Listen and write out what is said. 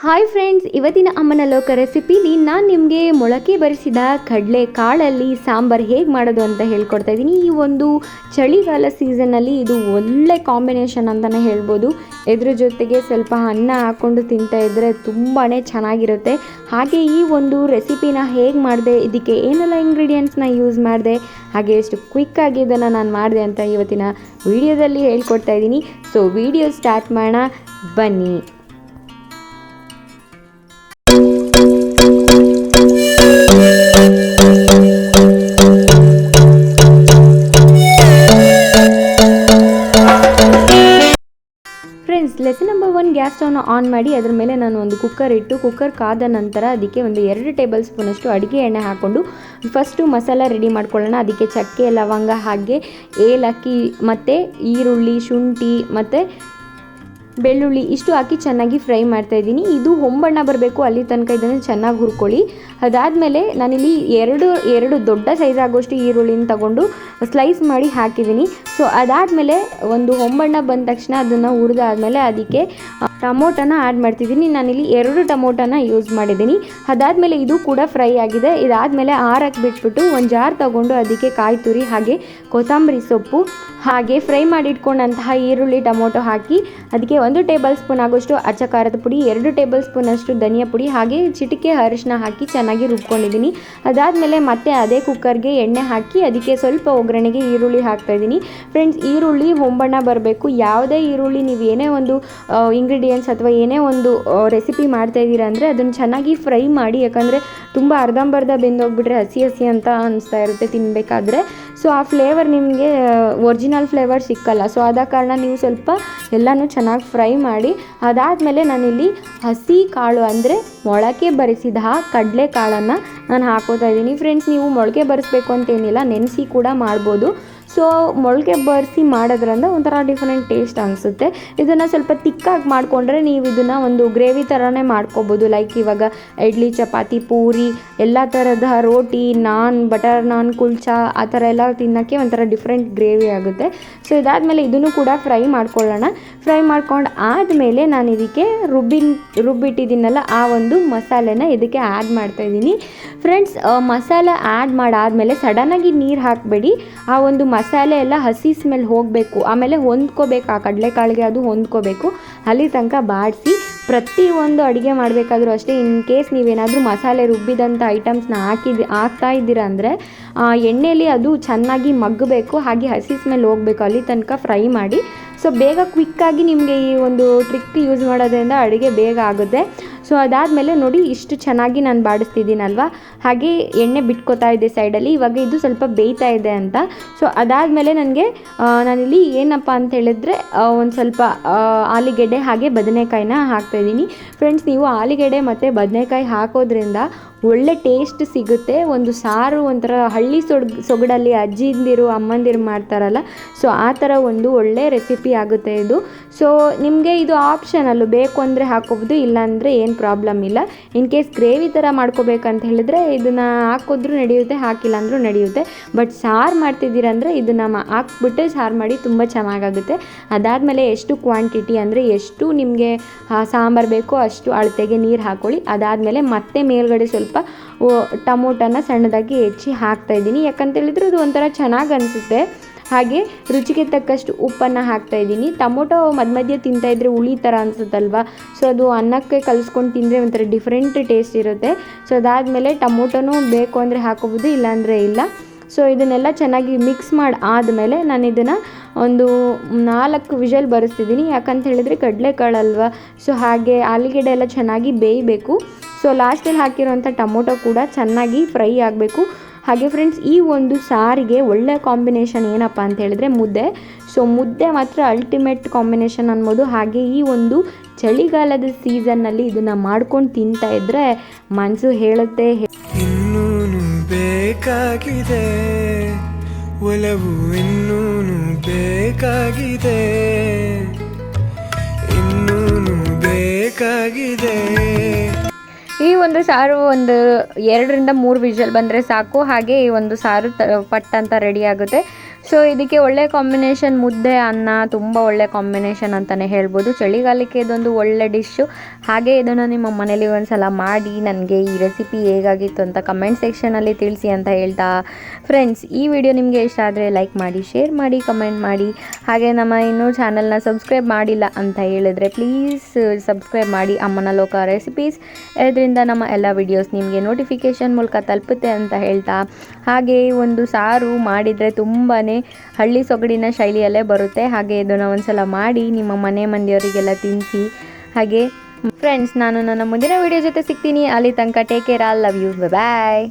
Hi friends, ಇವತ್ತಿನ ಅಮ್ಮನ ಲೋಕ ರೆಸಿಪಿಲಿ ನಾನು ನಿಮಗೆ ಮೊಳಕೆ ಬರಿಸಿದ ಕಡಲೆ ಕಾಳಲ್ಲಿ ಸಾಂಬಾರು ಹೇಗೆ ಮಾಡೋದು ಅಂತ ಹೇಳ್ಕೊಡ್ತಾ ಇದ್ದೀನಿ. ಈ ಒಂದು ಚಳಿಗಾಲ ಸೀಸನ್ನಲ್ಲಿ ಇದು ಒಳ್ಳೆ ಕಾಂಬಿನೇಷನ್ ಅಂತಲೇ ಹೇಳ್ಬೋದು. ಇದ್ರ ಜೊತೆಗೆ ಸ್ವಲ್ಪ ಅನ್ನ ಹಾಕ್ಕೊಂಡು ತಿಂತಾ ಇದ್ದರೆ ತುಂಬಾ ಚೆನ್ನಾಗಿರುತ್ತೆ. ಹಾಗೆ ಈ ಒಂದು ರೆಸಿಪಿನ ಹೇಗೆ ಮಾಡಿದೆ, ಇದಕ್ಕೆ ಏನೆಲ್ಲ ಇಂಗ್ರೀಡಿಯೆಂಟ್ಸ್ನ ಯೂಸ್ ಮಾಡಿದೆ, ಹಾಗೆ ಎಷ್ಟು ಕ್ವಿಕ್ಕಾಗಿ ಇದನ್ನು ನಾನು ಮಾಡಿದೆ ಅಂತ ಇವತ್ತಿನ ವಿಡಿಯೋದಲ್ಲಿ ಹೇಳ್ಕೊಡ್ತಾ ಇದ್ದೀನಿ. ಸೊ ವಿಡಿಯೋ ಸ್ಟಾರ್ಟ್ ಮಾಡೋಣ ಬನ್ನಿ. ಫ್ರೆಂಡ್ಸ್, ಲೆಸನ್ ನಂಬರ್ 1, ಗ್ಯಾಸ್ ಸ್ಟವ್ನ ಆನ್ ಮಾಡಿ ಅದರ ಮೇಲೆ ನಾನು ಒಂದು ಕುಕ್ಕರ್ ಇಟ್ಟು, ಕುಕ್ಕರ್ ಕಾದ ನಂತರ ಅದಕ್ಕೆ ಒಂದು 2 ಟೇಬಲ್ ಸ್ಪೂನಷ್ಟು ಅಡುಗೆ ಎಣ್ಣೆ ಹಾಕ್ಕೊಂಡು ಫಸ್ಟು ಮಸಾಲ ರೆಡಿ ಮಾಡ್ಕೊಳ್ಳೋಣ. ಅದಕ್ಕೆ ಚಕ್ಕೆ, ಲವಂಗ, ಹಾಗೆ ಏಲಕ್ಕಿ ಮತ್ತು ಈರುಳ್ಳಿ, ಶುಂಠಿ ಮತ್ತು ಬೆಳ್ಳುಳ್ಳಿ ಇಷ್ಟು ಹಾಕಿ ಚೆನ್ನಾಗಿ ಫ್ರೈ ಮಾಡ್ತಾಯಿದ್ದೀನಿ. ಇದು ಹೊಂಬಣ್ಣ ಬರಬೇಕು, ಅಲ್ಲಿ ತನಕ ಇದನ್ನು ಚೆನ್ನಾಗಿ ಹುರ್ಕೊಳ್ಳಿ. ಅದಾದಮೇಲೆ ನಾನಿಲ್ಲಿ ಎರಡು ದೊಡ್ಡ ಸೈಜ್ ಆಗೋಷ್ಟು ಈರುಳ್ಳಿನ ತಗೊಂಡು ಸ್ಲೈಸ್ ಮಾಡಿ ಹಾಕಿದ್ದೀನಿ. ಸೊ ಅದಾದಮೇಲೆ ಒಂದು ಹೊಂಬಣ್ಣ ಬಂದ ತಕ್ಷಣ ಅದನ್ನು ಹುರಿದಾದ್ಮೇಲೆ ಅದಕ್ಕೆ ಟೊಮೊಟೊನ ಆ್ಯಡ್ ಮಾಡ್ತಿದ್ದೀನಿ. ನಾನಿಲ್ಲಿ 2 ಟೊಮೊಟೊನ ಯೂಸ್ ಮಾಡಿದ್ದೀನಿ. ಅದಾದಮೇಲೆ ಇದು ಕೂಡ ಫ್ರೈ ಆಗಿದೆ. ಇದಾದಮೇಲೆ ಆರಕ್ಕೆ ಬಿಟ್ಬಿಟ್ಟು ಒಂದು ಜಾರ್ ತೊಗೊಂಡು ಅದಕ್ಕೆ ಕಾಯಿ ತುರಿ, ಹಾಗೆ ಕೊತ್ತಂಬರಿ ಸೊಪ್ಪು, ಹಾಗೆ ಫ್ರೈ ಮಾಡಿಟ್ಕೊಂಡಂತಹ ಈರುಳ್ಳಿ, ಟೊಮೊಟೊ ಹಾಕಿ ಅದಕ್ಕೆ 1 ಟೇಬಲ್ ಸ್ಪೂನ್ ಆಗೋಷ್ಟು ಅಚ್ಚ ಖಾರದ ಪುಡಿ, 2 ಟೇಬಲ್ ಸ್ಪೂನಷ್ಟು ಧನಿಯಾ ಪುಡಿ, ಹಾಗೆ ಚಿಟಿಕೆ ಅರಿಶಿನ ಹಾಕಿ ಚೆನ್ನಾಗಿ ರುಬ್ಕೊಂಡಿದ್ದೀನಿ. ಅದಾದಮೇಲೆ ಮತ್ತೆ ಅದೇ ಕುಕ್ಕರ್ಗೆ ಎಣ್ಣೆ ಹಾಕಿ ಅದಕ್ಕೆ ಸ್ವಲ್ಪ ಒಗ್ಗರಣೆಗೆ ಈರುಳ್ಳಿ ಹಾಕ್ತಾಯಿದ್ದೀನಿ. ಫ್ರೆಂಡ್ಸ್, ಈರುಳ್ಳಿ ಹೊಂಬಣ್ಣ ಬರಬೇಕು. ಯಾವುದೇ ಈರುಳ್ಳಿ ನೀವು ಏನೇ ಒಂದು ಇಂಗ್ರೀಡಿಯೆಂಟ್ಸ್ ಅಥವಾ ಏನೇ ಒಂದು ರೆಸಿಪಿ ಮಾಡ್ತಾಯಿದ್ದೀರಾ ಅಂದರೆ ಅದನ್ನು ಚೆನ್ನಾಗಿ ಫ್ರೈ ಮಾಡಿ. ಯಾಕಂದರೆ ತುಂಬ ಅರ್ಧಂಬರ್ಧ ಬೆಂದೋಗ್ಬಿಟ್ರೆ ಹಸಿ ಹಸಿ ಅಂತ ಅನಿಸ್ತಾ ಇರುತ್ತೆ ತಿನ್ನಬೇಕಾದ್ರೆ. ಸೊ ಆ ಫ್ಲೇವರ್ ನಿಮಗೆ ಒರಿಜಿನಲ್ ಫ್ಲೇವರ್ ಸಿಕ್ಕಲ್ಲ. ಸೊ ಆದ ಕಾರಣ ನೀವು ಸ್ವಲ್ಪ ಎಲ್ಲನೂ ಚೆನ್ನಾಗಿ ಫ್ರೈ ಮಾಡಿ. ಅದಾದಮೇಲೆ ನಾನಿಲ್ಲಿ ಹಸಿ ಕಾಳು ಅಂದರೆ ಮೊಳಕೆ ಬರಿಸಿದ ಕಡಲೆ ಕಾಳನ್ನು ನಾನು ಹಾಕೋತಾ ಇದ್ದೀನಿ. ಫ್ರೆಂಡ್ಸ್, ನೀವು ಮೊಳಕೆ ಬರಿಸ್ಬೇಕು ಅಂತೇನಿಲ್ಲ, ನೆನೆಸಿ ಕೂಡ ಮಾಡ್ಬೋದು. ಸೊ ಮೊಳಕೆ ಬರಿಸಿ ಮಾಡೋದ್ರಿಂದ ಒಂಥರ ಡಿಫ್ರೆಂಟ್ ಟೇಸ್ಟ್ ಅನಿಸುತ್ತೆ. ಇದನ್ನು ಸ್ವಲ್ಪ ತಿಕ್ಕಾಗಿ ಮಾಡಿಕೊಂಡ್ರೆ ನೀವು ಇದನ್ನು ಒಂದು ಗ್ರೇವಿ ಥರನೇ ಮಾಡ್ಕೊಬೋದು. ಲೈಕ್ ಇವಾಗ ಇಡ್ಲಿ, ಚಪಾತಿ, ಪೂರಿ, ಎಲ್ಲ ಥರದ ರೋಟಿ, ನಾನ್, ಬಟರ್ ನಾನ್, ಕುಲ್ಚಾ ಆ ಥರ ಎಲ್ಲ ತಿನ್ನೋಕ್ಕೆ ಒಂಥರ ಡಿಫ್ರೆಂಟ್ ಗ್ರೇವಿ ಆಗುತ್ತೆ. ಸೊ ಇದಾದಮೇಲೆ ಇದನ್ನು ಕೂಡ ಫ್ರೈ ಮಾಡ್ಕೊಳ್ಳೋಣ. ಫ್ರೈ ಮಾಡ್ಕೊಂಡು ಆದಮೇಲೆ ನಾನು ಇದಕ್ಕೆ ರುಬ್ಬಿಟ್ಟಿದ್ದೀನಲ್ಲ ಆ ಒಂದು ಮಸಾಲೆನ ಇದಕ್ಕೆ ಆ್ಯಡ್ ಮಾಡ್ತಾಯಿದ್ದೀನಿ. ಫ್ರೆಂಡ್ಸ್, ಮಸಾಲೆ ಆ್ಯಡ್ ಮಾಡಾದಮೇಲೆ ಸಡನ್ನಾಗಿ ನೀರು ಹಾಕಬೇಡಿ. ಆ ಒಂದು ಮಸಾಲೆ ಎಲ್ಲ ಹಸಿ ಸ್ಮೆಲ್ ಹೋಗಬೇಕು, ಆಮೇಲೆ ಹೊಂದ್ಕೋಬೇಕು, ಆ ಕಡಲೆಕಾಳಿಗೆ ಅದು ಹೊಂದ್ಕೋಬೇಕು. ಅಲ್ಲಿ ತನಕ ಬಾಡಿಸಿ ಪ್ರತಿಯೊಂದು ಅಡುಗೆ ಮಾಡಬೇಕಾದ್ರೂ ಅಷ್ಟೇ. ಇನ್ ಕೇಸ್ ನೀವೇನಾದರೂ ಮಸಾಲೆ ರುಬ್ಬಿದಂಥ ಐಟಮ್ಸ್ನ ಹಾಕ್ತಾ ಇದ್ದೀರಾ ಅಂದರೆ ಎಣ್ಣೆಯಲ್ಲಿ ಅದು ಚೆನ್ನಾಗಿ ಮಗ್ಗಬೇಕು, ಹಾಗೆ ಹಸಿ ಸ್ಮೆಲ್ ಹೋಗಬೇಕು, ಅಲ್ಲಿ ತನಕ ಫ್ರೈ ಮಾಡಿ. ಸೊ ಬೇಗ ಕ್ವಿಕ್ಕಾಗಿ ನಿಮಗೆ ಈ ಒಂದು ಟ್ರಿಕ್ ಯೂಸ್ ಮಾಡೋದ್ರಿಂದ ಅಡುಗೆ ಬೇಗ ಆಗುತ್ತೆ. ಸೊ ಅದಾದಮೇಲೆ ನೋಡಿ, ಇಷ್ಟು ಚೆನ್ನಾಗಿ ನಾನು ಬಾಡಿಸ್ತಿದ್ದೀನಲ್ವ, ಹಾಗೆ ಎಣ್ಣೆ ಬಿಟ್ಕೋತಾ ಇದೆ ಸೈಡಲ್ಲಿ. ಇವಾಗ ಇದು ಸ್ವಲ್ಪ ಬೇಯ್ತಾ ಇದೆ ಅಂತ. ಸೊ ಅದಾದಮೇಲೆ ನಾನಿಲ್ಲಿ ಏನಪ್ಪ ಅಂತ ಹೇಳಿದ್ರೆ ಒಂದು ಸ್ವಲ್ಪ ಆಲೂಗೆಡ್ಡೆ ಹಾಗೆ ಬದನೆಕಾಯಿನ ಹಾಕ್ತಾಯಿದ್ದೀನಿ. ಫ್ರೆಂಡ್ಸ್, ನೀವು ಆಲೂಗೆಡ್ಡೆ ಮತ್ತು ಬದನೆಕಾಯಿ ಹಾಕೋದ್ರಿಂದ ಒಳ್ಳೆ ಟೇಸ್ಟ್ ಸಿಗುತ್ತೆ. ಒಂದು ಸಾರು ಒಂಥರ ಹಳ್ಳಿ ಸೊಗಡಲ್ಲಿ ಅಜ್ಜಿಂದಿರು, ಅಮ್ಮಂದಿರು ಮಾಡ್ತಾರಲ್ಲ, ಸೊ ಆ ಥರ ಒಂದು ಒಳ್ಳೆ ರೆಸಿಪಿ ಆಗುತ್ತೆ ಇದು. ಸೊ ನಿಮಗೆ ಇದು ಆಪ್ಷನಲ್ಲು, ಬೇಕು ಅಂದರೆ ಹಾಕೋಬೋದು, ಇಲ್ಲಾಂದರೆ ಏನು ಪ್ರಾಬ್ಲಮ್ ಇಲ್ಲ. ಇನ್ ಕೇಸ್ ಗ್ರೇವಿ ಥರ ಮಾಡ್ಕೋಬೇಕಂತ ಹೇಳಿದ್ರೆ ಇದನ್ನು ಹಾಕಿದ್ರೂ ನಡೆಯುತ್ತೆ, ಹಾಕಿಲ್ಲ ಅಂದರೂ ನಡೆಯುತ್ತೆ. ಬಟ್ ಸಾರು ಮಾಡ್ತಿದ್ದೀರಂದರೆ ಇದನ್ನು ಹಾಕ್ಬಿಟ್ಟು ಸಾರು ಮಾಡಿ, ತುಂಬ ಚೆನ್ನಾಗಾಗುತ್ತೆ. ಅದಾದಮೇಲೆ ಎಷ್ಟು ಕ್ವಾಂಟಿಟಿ ಅಂದರೆ ಎಷ್ಟು ನಿಮಗೆ ಸಾಂಬಾರು ಬೇಕೋ ಅಷ್ಟು ಅಳತೆಗೆ ನೀರು ಹಾಕ್ಕೊಳ್ಳಿ. ಅದಾದಮೇಲೆ ಮತ್ತೆ ಮೇಲ್ಗಡೆ ಸ್ವಲ್ಪ ಟೊಮೊಟೊನ ಸಣ್ಣದಾಗಿ ಹೆಚ್ಚಿ ಹಾಕ್ತಾಯಿದ್ದೀನಿ. ಯಾಕಂತೇಳಿದರೆ ಅದು ಒಂಥರ ಚೆನ್ನಾಗಿ ಅನಿಸುತ್ತೆ. ಹಾಗೆ ರುಚಿಗೆ ತಕ್ಕಷ್ಟು ಉಪ್ಪನ್ನು ಹಾಕ್ತಾಯಿದ್ದೀನಿ. ಟೊಮೊಟೊ ಮಧ್ಯ ತಿಂತಾಯಿದ್ರೆ ಹುಳಿ ಥರ ಅನಿಸುತ್ತಲ್ವ, ಸೊ ಅದು ಅನ್ನಕ್ಕೆ ಕಲಿಸ್ಕೊಂಡು ತಿಂದರೆ ಒಂಥರ ಡಿಫ್ರೆಂಟ್ ಟೇಸ್ಟ್ ಇರುತ್ತೆ. ಸೊ ಅದಾದಮೇಲೆ ಟೊಮೊಟೊನೂ ಬೇಕು ಅಂದರೆ ಹಾಕೋಬೋದು, ಇಲ್ಲಾಂದರೆ ಇಲ್ಲ. ಸೊ ಇದನ್ನೆಲ್ಲ ಚೆನ್ನಾಗಿ ಮಿಕ್ಸ್ ಮಾಡಿ ಆದಮೇಲೆ ನಾನು ಇದನ್ನು ಒಂದು 4 ವಿಷಲ್ ಬರೆಸ್ತಿದ್ದೀನಿ. ಯಾಕಂತ ಹೇಳಿದರೆ ಕಡಲೆಕಾಳಲ್ವ, ಸೊ ಹಾಗೆ ಆಲೂಗೆಡ್ಡೆ ಎಲ್ಲ ಚೆನ್ನಾಗಿ ಬೇಯಬೇಕು. ಸೊ ಲಾಸ್ಟಲ್ಲಿ ಹಾಕಿರೋಂಥ ಟೊಮೊಟೊ ಕೂಡ ಚೆನ್ನಾಗಿ ಫ್ರೈ ಆಗಬೇಕು. ಹಾಗೆ ಫ್ರೆಂಡ್ಸ್, ಈ ಒಂದು ಸಾರಿಗೆ ಒಳ್ಳೆ ಕಾಂಬಿನೇಷನ್ ಏನಪ್ಪ ಅಂತ ಹೇಳಿದ್ರೆ ಮುದ್ದೆ. ಸೊ ಮುದ್ದೆ ಮಾತ್ರ ಅಲ್ಟಿಮೇಟ್ ಕಾಂಬಿನೇಷನ್ ಅನ್ಬೋದು. ಹಾಗೆ ಈ ಒಂದು ಚಳಿಗಾಲದ ಸೀಸನ್ನಲ್ಲಿ ಇದನ್ನು ಮಾಡ್ಕೊಂಡು ತಿಂತಾ ಇದ್ದರೆ ಮನಸ್ಸು ಹೇಳುತ್ತೆ, ಇನ್ನೂನು ಬೇಕಾಗಿದೆ ಒಲವು, ಇನ್ನೂನು ಬೇಕಾಗಿದೆ, ಇನ್ನೂನು ಬೇಕಾಗಿದೆ. ಈ ಒಂದು ಸಾರು ಒಂದು 2 ರಿಂದ 3 ವಿಷಲ್ ಬಂದರೆ ಸಾಕು. ಹಾಗೆ ಈ ಒಂದು ಸಾರು ಪಟ್ ಅಂತ ರೆಡಿ ಆಗುತ್ತೆ. ಸೊ ಇದಕ್ಕೆ ಒಳ್ಳೆ ಕಾಂಬಿನೇಷನ್ ಮುದ್ದೆ ಅನ್ನ ತುಂಬ ಒಳ್ಳೆ ಕಾಂಬಿನೇಷನ್ ಅಂತಲೇ ಹೇಳ್ಬೋದು. ಚಳಿಗಾಲಕ್ಕೆ ಇದೊಂದು ಒಳ್ಳೆ ಡಿಶ್ಶು. ಹಾಗೆ ಇದನ್ನು ನಿಮ್ಮ ಮನೇಲಿ ಒಂದ್ಸಲ ಮಾಡಿ ನನಗೆ ಈ ರೆಸಿಪಿ ಹೇಗಾಗಿತ್ತು ಅಂತ ಕಮೆಂಟ್ ಸೆಕ್ಷನಲ್ಲಿ ತಿಳಿಸಿ ಅಂತ ಹೇಳ್ತಾ ಫ್ರೆಂಡ್ಸ್, ಈ ವಿಡಿಯೋ ನಿಮಗೆ ಇಷ್ಟ ಆದರೆ ಲೈಕ್ ಮಾಡಿ, ಶೇರ್ ಮಾಡಿ, ಕಮೆಂಟ್ ಮಾಡಿ. ಹಾಗೆ ನಮ್ಮ ಇನ್ನೂ ಚಾನಲ್ನ ಸಬ್ಸ್ಕ್ರೈಬ್ ಮಾಡಿಲ್ಲ ಅಂತ ಹೇಳಿದ್ರೆ ಪ್ಲೀಸ್ ಸಬ್ಸ್ಕ್ರೈಬ್ ಮಾಡಿ. ಅಮ್ಮನ ಲೋಕ ರೆಸಿಪೀಸ್, ಇದರಿಂದ ನಮ್ಮ ಎಲ್ಲ ವಿಡಿಯೋಸ್ ನಿಮಗೆ ನೋಟಿಫಿಕೇಷನ್ ಮೂಲಕ ತಲುಪುತ್ತೆ ಅಂತ ಹೇಳ್ತಾ, ಹಾಗೆ ಒಂದು ಸಾರು ಮಾಡಿದರೆ ತುಂಬಾ ಹಳ್ಳಿ ಸೊಗಡಿನ ಶೈಲಿಯಲ್ಲೇ ಬರುತ್ತೆ. ಹಾಗೆ ಇದನ್ನು ಒಂದ್ಸಲ ಮಾಡಿ ನಿಮ್ಮ ಮನೆ ಮಂದಿಯವರಿಗೆಲ್ಲ ತಿನ್ನಿಸಿ. ಹಾಗೆ ಫ್ರೆಂಡ್ಸ್, ನಾನು ನನ್ನ ಮುಂದಿನ ವಿಡಿಯೋ ಜೊತೆ ಸಿಗ್ತೀನಿ. ಅಲ್ಲಿ ತನಕ take care, all love you, bye.